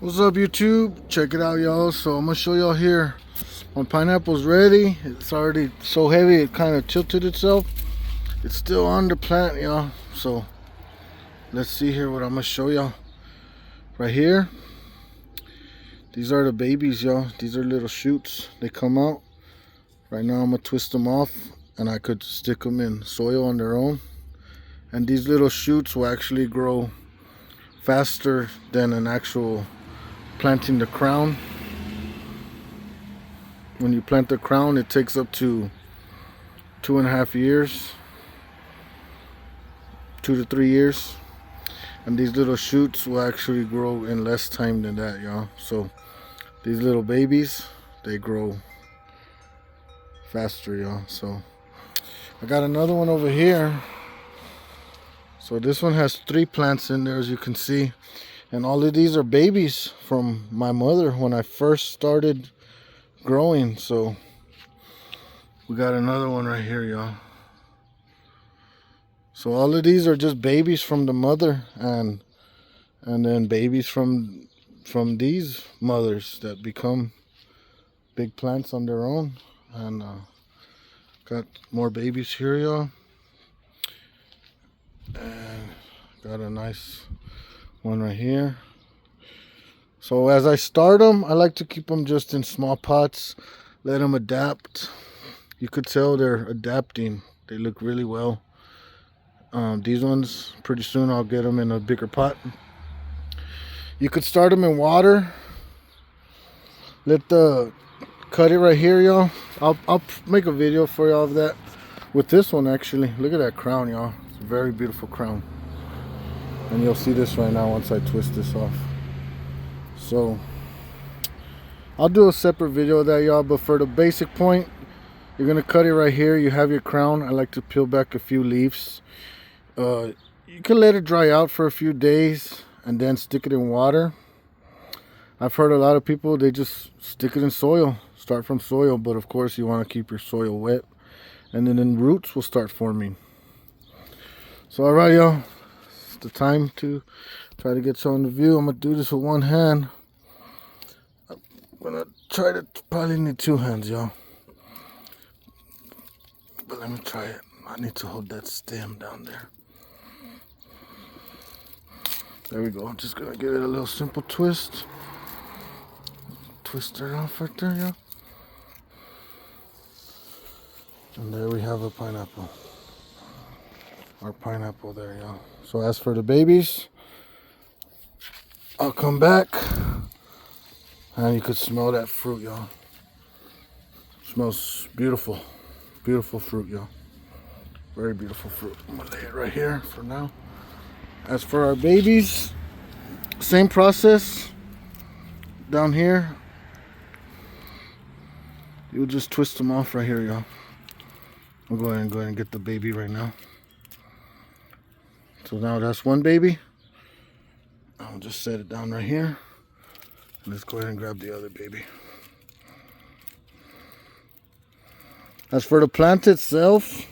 What's up, YouTube? Check it out, y'all. So I'm gonna show y'all here. My pineapple's ready. It's already so heavy it kind of tilted itself. It's still on the plant, y'all. So let's see here what I'm gonna show y'all. Right here, these are the babies, y'all. These are little shoots. They come out. Right now I'm gonna twist them off, and I could stick them in soil on their own. And these little shoots will actually grow faster than an actual planting the crown. When you plant the crown, it takes up to 2.5 years, 2 to 3 years, and these little shoots will actually grow in less time than that, y'all. So these little babies, they grow faster, y'all. So I got another one over here. So this one has 3 plants in there, as you can see, and all of these are babies from my mother when I first started growing. So we got another one right here, y'all. So all of these are just babies from the mother, and then babies from these mothers that become big plants on their own. And got more babies here, y'all. And got a nice one right here. So as I start them, I like to keep them just in small pots, let them adapt. You could tell they're adapting. They look really well. These ones, pretty soon I'll get them in a bigger pot. You could start them in water. Cut it right here, y'all. I'll make a video for y'all of that. With this one, actually, look at that crown, y'all. It's a very beautiful crown. And you'll see this right now once I twist this off. So I'll do a separate video of that, y'all. But for the basic point, you're gonna cut it right here. You have your crown. I like to peel back a few leaves. You can let it dry out for a few days and then stick it in water. I've heard a lot of people, they just stick it in soil, start from soil, but of course you want to keep your soil wet, and then roots will start forming. So alright, y'all, it's the time to try to get y'all in the view. I'm gonna do this with one hand. I'm gonna try to probably need 2 hands, y'all, but let me try it. I need to hold that stem down there. There we go. I'm just gonna give it a little simple twist. Twist it off right there, yeah. And there we have a pineapple. Our pineapple there, yeah. So as for the babies, I'll come back and you could smell that fruit, y'all. Smells beautiful. Beautiful fruit, y'all. Very beautiful fruit. I'm gonna lay it right here for now. As for our babies, same process. Down here, you'll just twist them off right here, y'all. I'll go ahead and get the baby right now. So now that's one baby. I'll just set it down right here. Let's go ahead and grab the other baby. As for the plant itself,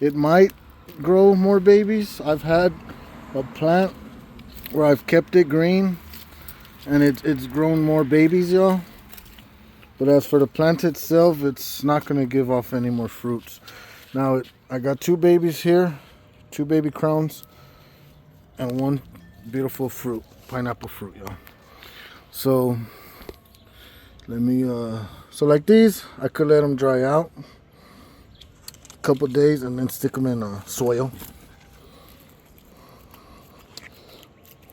it might grow more babies. I've had a plant where I've kept it green and it's grown more babies, y'all. But as for the plant itself, it's not going to give off any more fruits. Now, I got 2 babies here, 2 baby crowns, and 1 beautiful fruit, pineapple fruit, y'all. So, let me, so like these, I could let them dry out a couple days and then stick them in soil.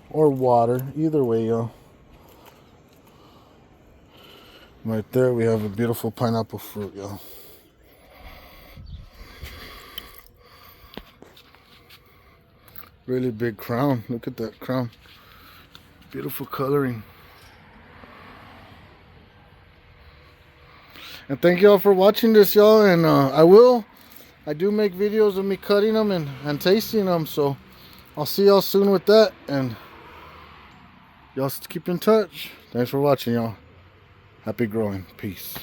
Or water, either way, y'all. Right there we have a beautiful pineapple fruit, y'all. Really big crown. Look at that crown. Beautiful coloring. And thank y'all for watching this, y'all. And I do make videos of me cutting them and tasting them. So I'll see y'all soon with that. And y'all keep in touch. Thanks for watching, y'all. Happy growing. Peace.